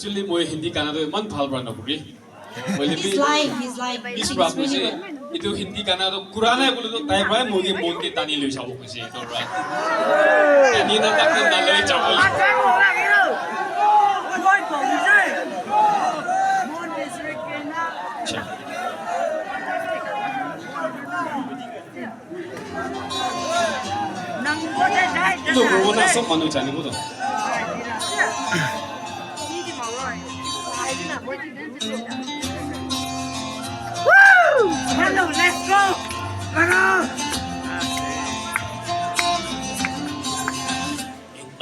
actually moi Hindi kana to man phal bra na puri. He's like. This problem is itu Hindi kana to kurana bolu to tai bhai mogi mon ke tani loi chabo kusi to right. Ani na tak na loi chabo. Lo ko na सब manu chani bodo. Hello, let's go!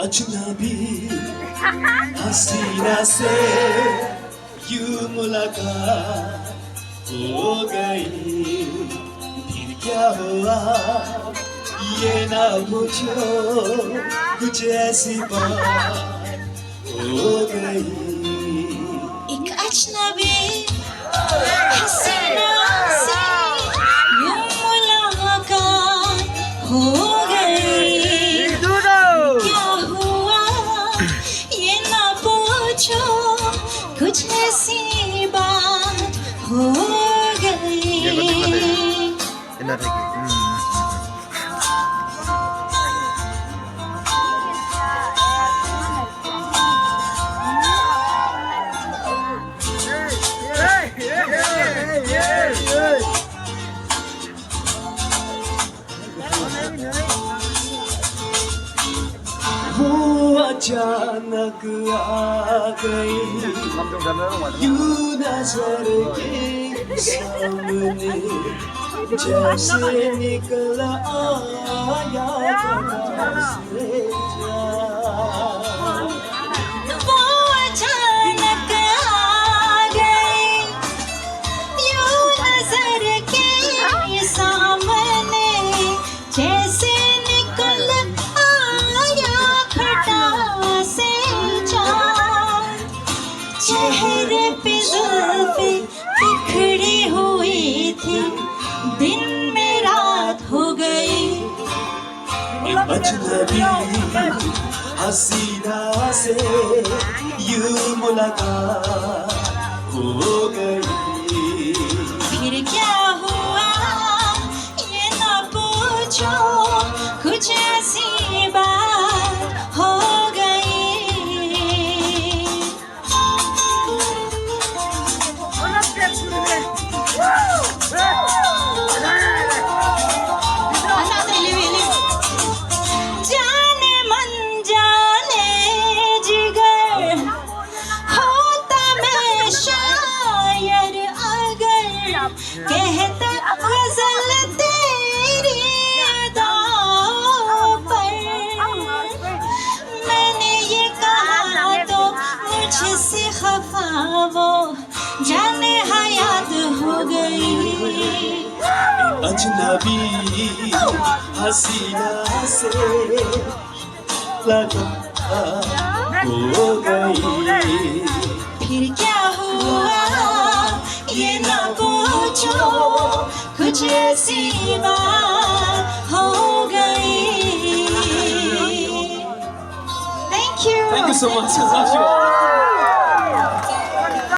अजनबी हसीना से यूं मुलाकात हो गई फिर क्या हुआ ये ना पूछो कुछ ऐसी बात हो गई एक अजनबी हसीना से यूं मुलाकात हो गई क्या हुआ ये ना पूछो कुछ ऐसी बात हो गई वो अचानक आ गई यूं नजर के सामने जैसे निकल आया से वो अचानक आ गई यूं नजर के सामने जैसे निकल आया खटा से चाँद चेहरे पे जुल्फे बिखरी हुई थी दिन में रात हो गई अजनबी हसीना से यूं मुलाकात हो गई फिर क्या हुआ ये ना पूछो कुछ ऐसी बात हो गई जाने मन जाने जिगर होता मैं शायर अगर कहता गजल तेरी अदाओं पर मैंने ये कहा तो मुझसे खफा वो जाने हयात हो गई अजनबी हसीना से लगा हो गई फिर क्या हुआ ये ना पूछो कुछ ऐसी बात हो गई Thank you. Thank you so much. I love you all.